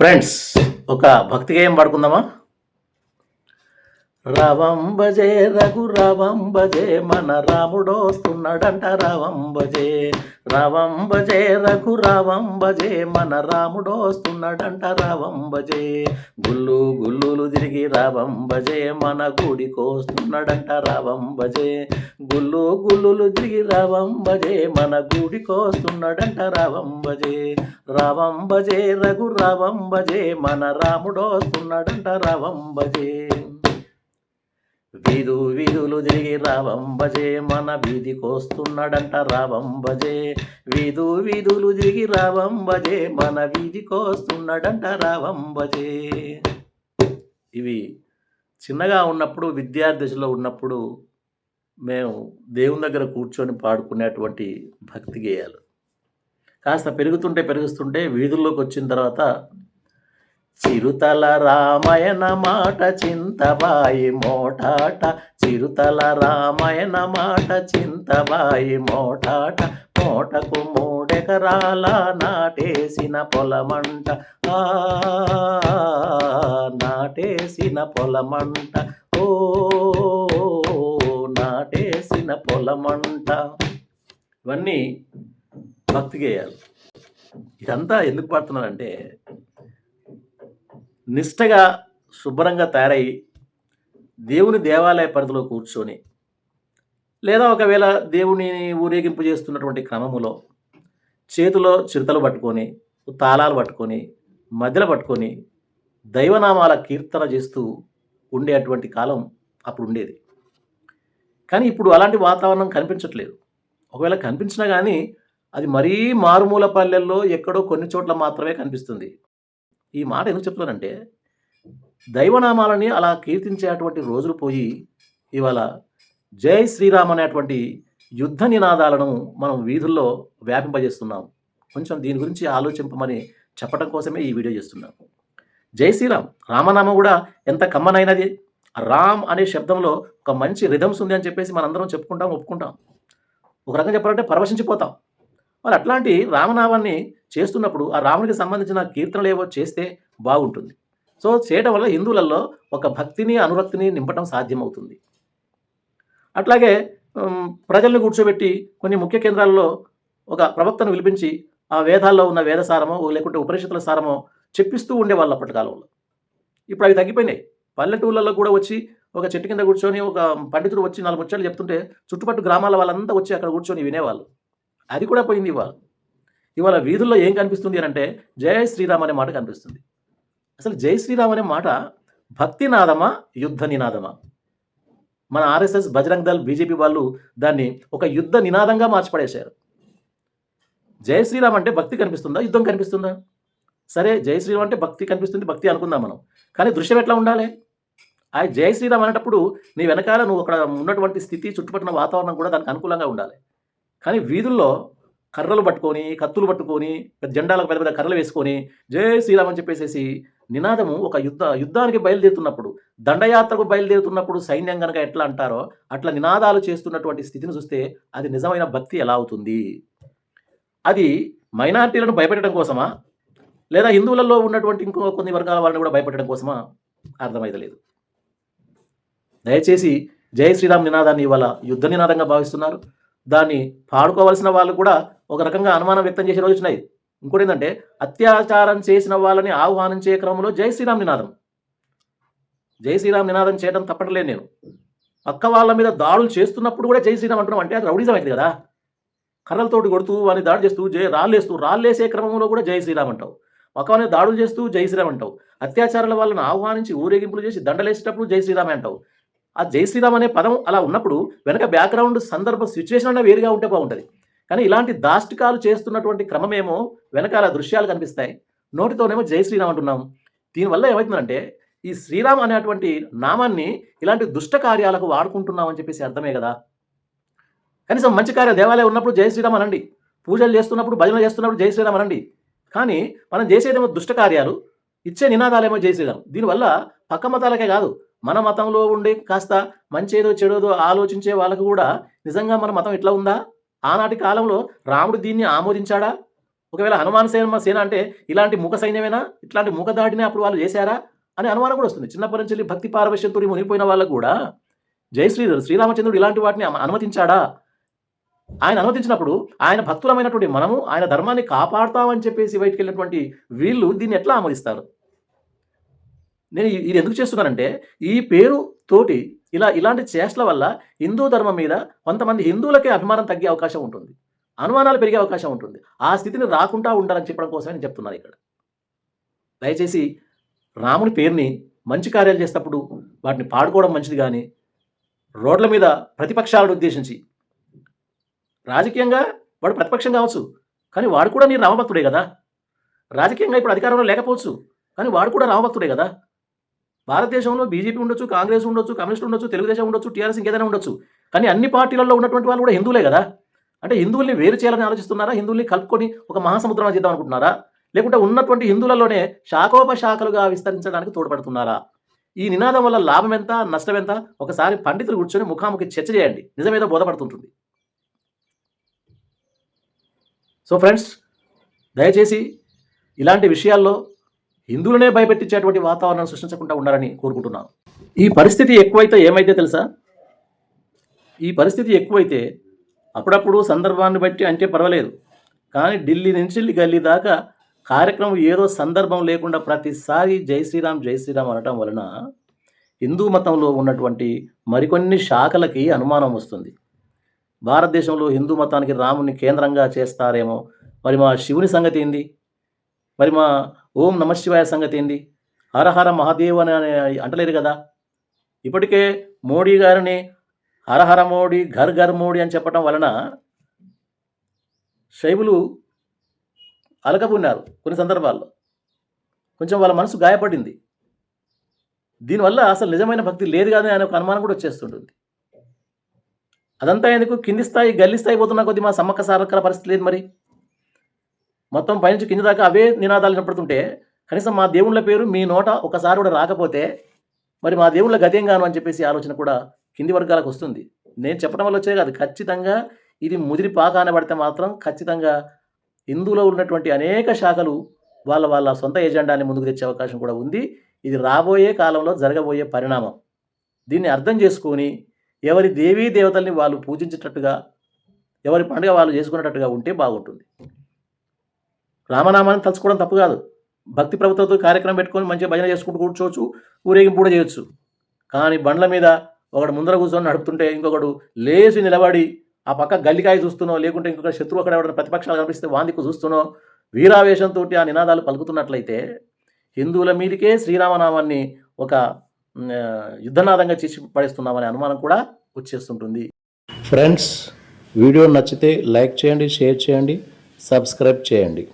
Friends, ఒక భక్తి గేయం పాడుకుందామా? రావం భజే రఘురావం భజే మన రాముడోస్తున్నాడంట రావం భజే. రావం భజే రఘురావం భజే మన రాముడోస్తున్నాడంట రావం భజే. గుళ్ళు గుళ్ళులు తిరిగి రావం భజే మన గుడికొస్తున్నాడంట రావం భజే. గుళ్ళు గుళ్ళులు తిరిగి రావం భజే మన గుడికొస్తున్నాడంట రావం భజే. రావం భజే రఘురావం భజే మన రాముడోస్తున్నాడంట రావం భజే. వీధులు తిరిగి రావం భజే మన వీధికొస్తున్నాడంట రావం భజే. వీధులు తిరిగి రావం భజే మన వీధికొస్తున్నాడంట రావం భజే. ఇవి చిన్నగా ఉన్నప్పుడు, విద్యార్థి దశలో ఉన్నప్పుడు మేము దేవుని దగ్గర కూర్చొని పాడుకునేటువంటి భక్తి గేయాలు. కాస్త పెరుగుతుంటే వీధుల్లోకి వచ్చిన తర్వాత చిరుతల రామాయణ మాట చింతబాయి మోటాట. చిరుతల రామాయణ మాట చింతబాయి మోటాట. మోటకు 3 ఎకరాల నాటేసిన పొలమంట. నాటేసిన పొలమంట. ఓ నాటేసిన పొలమంట. ఇవన్నీ భక్తి గేయాలు. ఇదంతా ఎందుకు పాడుతున్నానంటే, నిష్టగా శుభ్రంగా తయారై దేవుని దేవాలయ పరిధిలో కూర్చొని, లేదా ఒకవేళ దేవుని ఊరేగింపు చేస్తున్నటువంటి క్రమములో చేతిలో చిరుతలు పట్టుకొని, తాళాలు పట్టుకొని, మధ్యలో పట్టుకొని దైవనామాల కీర్తన చేస్తూ ఉండేటువంటి కాలం అప్పుడు ఉండేది. కానీ ఇప్పుడు అలాంటి వాతావరణం కనిపించట్లేదు. ఒకవేళ కనిపించినా కానీ అది మరీ మారుమూల పల్లెల్లో ఎక్కడో కొన్ని చోట్ల మాత్రమే కనిపిస్తుంది. ఈ మాట ఎందుకు చెప్తున్నానంటే, దైవనామాలని అలా కీర్తించేటువంటి రోజులు పోయి ఇవాళ జై శ్రీరామ్ అనేటువంటి యుద్ధ నినాదాలను మనం వీధుల్లో వ్యాపింపజేస్తున్నాం. కొంచెం దీని గురించి ఆలోచింపమని చెప్పడం కోసమే ఈ వీడియో చేస్తున్నాం. జై శ్రీరామ్, రామనామం కూడా ఎంత కమ్మనైనది. రామ్ అనే శబ్దంలో ఒక మంచి రిథమ్స్ ఉంది అని చెప్పేసి మనందరం చెప్పుకుంటాం, ఒప్పుకుంటాం. ఒక రకంగా చెప్పాలంటే పరవశించిపోతాం. మరి అట్లాంటి రామనామాన్ని చేస్తున్నప్పుడు ఆ రామునికి సంబంధించిన కీర్తనలు ఏవో చేస్తే బాగుంటుంది. సో చేయడం వల్ల హిందువులలో ఒక భక్తిని, అనురక్తిని నింపడం సాధ్యమవుతుంది. అట్లాగే ప్రజల్ని కూర్చోబెట్టి కొన్ని ముఖ్య కేంద్రాల్లో ఒక ప్రవక్తను పిలిపించి ఆ వేదాల్లో ఉన్న వేద సారమో లేకుంటే ఉపనిషత్తుల సారమో చెప్పిస్తూ ఉండేవాళ్ళు అప్పటి కాలంలో. ఇప్పుడు అవి తగ్గిపోయినాయి. పల్లెటూళ్ళలో కూడా వచ్చి ఒక చెట్టు కింద కూర్చొని ఒక పండితుడు వచ్చి 4 ముచ్చట్లు చెప్తుంటే చుట్టుపట్టు గ్రామాల వాళ్ళంతా వచ్చి అక్కడ కూర్చొని వినేవాళ్ళు. అది కూడా పోయింది ఇవాళ వీధుల్లో ఏం కనిపిస్తుంది అని అంటే, జై శ్రీరామ్ అనే మాట కనిపిస్తుంది. అసలు జై శ్రీరామ్ అనే మాట భక్తి నాదమా, యుద్ధ నినాదమా? మన ఆర్ఎస్ఎస్, బజరంగ్ దళ్, బీజేపీ వాళ్ళు దాన్ని ఒక యుద్ధ నినాదంగా మార్చిపడేశారు. జై శ్రీరామ్ అంటే భక్తి కనిపిస్తుందా, యుద్ధం కనిపిస్తుందా? సరే, జై శ్రీరామ్ అంటే భక్తి కనిపిస్తుంది, భక్తి అనుకుందాం మనం. కానీ దృశ్యం ఎట్లా ఉండాలి? ఆ జై శ్రీరామ్ అనేటప్పుడు నీ వెనకాల నువ్వు అక్కడ ఉన్నటువంటి స్థితి, చుట్టుపట్టిన వాతావరణం కూడా దానికి అనుకూలంగా ఉండాలి. కానీ వీధుల్లో కర్రలు పట్టుకొని, కత్తులు పట్టుకొని, జెండాలకు పెద్ద పెద్ద కర్రలు వేసుకొని జై శ్రీరామ్ అని చెప్పేసేసి నినాదము ఒక యుద్ధానికి బయలుదేరుతున్నప్పుడు, దండయాత్రకు బయలుదేరుతున్నప్పుడు సైన్యం కనుక ఎట్లా అంటారో అట్లా నినాదాలు చేస్తున్నటువంటి స్థితిని చూస్తే అది నిజమైన భక్తి ఎలా అవుతుంది? అది మైనారిటీలను భయపెట్టడం కోసమా, లేదా హిందువులలో ఉన్నటువంటి ఇంకో కొన్ని వర్గాల వాళ్ళని కూడా భయపెట్టడం కోసమా? అర్థమైతలేదు. దయచేసి జై శ్రీరామ్ నినాదాన్ని ఇవాళ యుద్ధ నినాదంగా భావిస్తున్నారు. దాన్ని పాడుకోవాల్సిన వాళ్ళు కూడా ఒక రకంగా అనుమానం వ్యక్తం చేసే రోజు వచ్చినాయి. ఇంకోటి ఏంటంటే, అత్యాచారం చేసిన వాళ్ళని ఆహ్వానించే క్రమంలో జై శ్రీరామ్ నినాదం. జై శ్రీరామ్ నినాదం చేయడం తప్పట్లేదు నేను. పక్క వాళ్ళ మీద దాడులు చేస్తున్నప్పుడు కూడా జై శ్రీరామ్ అంటున్నాం అంటే అది రౌడీజం అయింది కదా. కర్రలతోటి కొడుతూ వాడిని దాడి చేస్తూ రాళ్ళేసే క్రమంలో కూడా జై శ్రీరామ్ అంటావు. పక్క వాళ్ళని దాడులు చేస్తూ జై శ్రీరామ్ అంటావు. అత్యాచారాల వాళ్ళని ఆహ్వానించి ఊరేగింపులు చేసి దండలేసేటప్పుడు జై శ్రీరామ్ అంటావు. ఆ జై శ్రీరామ్ అనే పదం అలా ఉన్నప్పుడు వెనక బ్యాక్గ్రౌండ్ సందర్భ సిచ్యువేషన్ అన్న వేరుగా ఉంటే బాగుంటుంది. కానీ ఇలాంటి దాష్టికాలు చేస్తున్నటువంటి క్రమమేమో వెనకాల దృశ్యాలు కనిపిస్తాయి, నోటితోనేమో జై శ్రీరామ్ అంటున్నాం. దీనివల్ల ఏమవుతుందంటే, ఈ శ్రీరామ్ అనేటువంటి నామాన్ని ఇలాంటి దుష్ట కార్యాలకు వాడుకుంటున్నాం అని చెప్పేసి అర్థమే కదా. కనీసం మంచి కార్య దేవాలయం ఉన్నప్పుడు జై శ్రీరామ్ అనండి, పూజలు చేస్తున్నప్పుడు, భజనలు చేస్తున్నప్పుడు జై శ్రీరామ్ అనండి. కానీ మనం చేసేదేమో దుష్ట కార్యాలు, ఇచ్చే నినాదాలేమో జై శ్రీరామ్. దీనివల్ల పక్క మతాలకే కాదు, మన మతంలో ఉండే కాస్త మంచేదో చెడోదో ఆలోచించే వాళ్ళకు కూడా నిజంగా మన మతం ఇట్లా ఉందా, ఆనాటి కాలంలో రాముడు దీన్ని ఆమోదించాడా, ఒకవేళ హనుమాన్ సేన అంటే ఇలాంటి మూక సైన్యమేనా? ఇట్లాంటి మూక దాడినే అప్పుడు వాళ్ళు చేశారా? అనే అనుమానం కూడా వస్తుంది. చిన్నప్పటి నుంచి భక్తి పారవశ్యంతోటి మునిగిపోయిన వాళ్ళకు కూడా శ్రీరామచంద్రుడు ఇలాంటి వాటిని అనుమతించాడా? ఆయన అనుమతించినప్పుడు ఆయన భక్తులమైనటువంటి మనము ఆయన ధర్మాన్ని కాపాడతామని చెప్పేసి బయటికెళ్ళినటువంటి వీళ్ళు దీన్ని ఎట్లా ఆమోదిస్తారు? నేను ఇది ఎందుకు చేస్తున్నానంటే, ఈ పేరు తోటి ఇలాంటి చేష్టల వల్ల హిందూ ధర్మం మీద కొంతమంది హిందువులకే అభిమానం తగ్గే అవకాశం ఉంటుంది. అనుమానాలు పెరిగే అవకాశం ఉంటుంది. ఆ స్థితిని రాకుండా ఉండాలని చెప్పడం కోసమే నేను చెప్తున్నాను ఇక్కడ. దయచేసి రాముని పేరుని మంచి కార్యాలు చేసేటప్పుడు వాటిని పాడుకోవడం మంచిది గానీ, రోడ్ల మీద ప్రతిపక్షాలను ఉద్దేశించి రాజకీయంగా వాడు ప్రతిపక్షం కావచ్చు. కానీ వాడు కూడా నీ రామభక్తుడే గదా! రాజకీయంగా ఇప్పుడు అధికారంలో లేకపోవచ్చు. కానీ వాడు కూడా రామభక్తుడే గదా! భారతదేశంలో బీజేపీ ఉండొచ్చు, కాంగ్రెస్ ఉండొచ్చు, కమ్యూనిస్టులు ఉండొచ్చు, తెలుగుదేశం ఉండొచ్చు, టీఆర్ఎస్ ఇంకేదైనా ఉండొచ్చు. కానీ అన్ని పార్టీలలో ఉన్నటువంటి వాళ్ళు కూడా హిందువులే గదా! అంటే హిందువుల్ని వేరు చేయాలని ఆలోచిస్తున్నారా? హిందువుల్ని కలుపుకొని ఒక మహాసముద్రం చేద్దాం అనుకుంటున్నారా? లేకుంటే ఉన్నటువంటి హిందువులలోనే శాఖోపశాఖలుగా విస్తరించడానికి తోడ్పడుతున్నారా? ఈ నినాదం వల్ల లాభం ఎంత? నష్టం ఎంత? ఒకసారి పండితులు కూర్చొని ముఖాముఖి చర్చ చేయండి. నిజమేదో బోధపడుతుంటుంది. సో ఫ్రెండ్స్, దయచేసి ఇలాంటి విషయాల్లో హిందువులనే భయపెట్టించేటువంటి వాతావరణం సృష్టించకుండా ఉండాలని కోరుకుంటున్నాను. ఈ పరిస్థితి ఎక్కువైతే ఏమైతే తెలుసా? ఈ పరిస్థితి ఎక్కువైతే అప్పుడప్పుడు సందర్భాన్ని బట్టి అంటే పర్వాలేదు. కానీ ఢిల్లీ నుంచి గల్లీ దాకా కార్యక్రమం ఏదో సందర్భం లేకుండా ప్రతిసారి జై శ్రీరామ్ జై శ్రీరామ్ అనటం వలన హిందూ మతంలో ఉన్నటువంటి మరికొన్ని శాఖలకి అనుమానం వస్తుంది. భారతదేశంలో హిందూ మతానికి రాముని కేంద్రంగా చేస్తారేమో, మరి మా శివుని సంగతి ఏంది? మరి మా ఓం నమశివాయ సంగతి ఏంది? హరహర మహాదేవ్ అని అంటలేరు కదా! ఇప్పటికే మోడీ గారిని హరహర మోడీ, ఘర్ ఘర్ మోడీ అని చెప్పడం వలన శైవులు అలకబున్నారు కొన్ని సందర్భాల్లో. కొంచెం వాళ్ళ మనసు గాయపడింది. దీనివల్ల అసలు నిజమైన భక్తి లేదు కదా అనే ఒక అనుమానం కూడా వచ్చేస్తుంటుంది. అదంతా ఎందుకు? కింది స్థాయి గల్లీ స్థాయి పోతున్న కొద్దీ మా సమ్మక్క సారక్కల పరిస్థితి లేదు మరి. మొత్తం పైనుంచి కింది దాకా అవే నినాదాలు వినపడుతుంటే కనీసం మా దేవుళ్ళ పేరు మీ నోట ఒకసారి కూడా రాకపోతే మరి మా దేవుళ్ళ గతేం గాను అని చెప్పేసి ఆలోచన కూడా కింది వర్గాలకు వస్తుంది. నేను చెప్పడం వల్ల వచ్చే కాదు, ఖచ్చితంగా ఇది ముదిరి పాకాన పడితే మాత్రం ఖచ్చితంగా హిందువులో ఉన్నటువంటి అనేక శాఖలు వాళ్ళ సొంత ఎజెండాని ముందుకు తెచ్చే అవకాశం కూడా ఉంది. ఇది రాబోయే కాలంలో జరగబోయే పరిణామం. దీన్ని అర్థం చేసుకొని ఎవరి దేవీ దేవతల్ని వాళ్ళు పూజించేటట్టుగా, ఎవరి పండుగ వాళ్ళు చేసుకునేటట్టుగా ఉంటే బాగుంటుంది. రామనామాన్ని తలుచుకోవడం తప్పు కాదు. భక్తి ప్రభుత్వంతో కార్యక్రమం పెట్టుకొని మంచిగా భజన చేసుకుంటూ కూర్చోవచ్చు, ఊరేగింపు కూడా చేయొచ్చు. కానీ బండ్ల మీద ఒకడు ముందర కూర్చొని నడుపుతుంటే ఇంకొకడు లేచి నిలబడి ఆ పక్క గల్లికాయ చూస్తున్నావు, లేకుంటే ఇంకొక శత్రువు అక్కడ ఎవరైనా ప్రతిపక్షాలు కనిపిస్తే వాందికు చూస్తున్నావు, వీరావేశంతో ఆ నినాదాలు పలుకుతున్నట్లయితే హిందువుల మీదకే శ్రీరామనామాన్ని ఒక యుద్ధనాదంగా చేసి పడేస్తున్నామనే అనుమానం కూడా వచ్చేస్తుంటుంది. ఫ్రెండ్స్, వీడియో నచ్చితే లైక్ చేయండి, షేర్ చేయండి, సబ్స్క్రైబ్ చేయండి.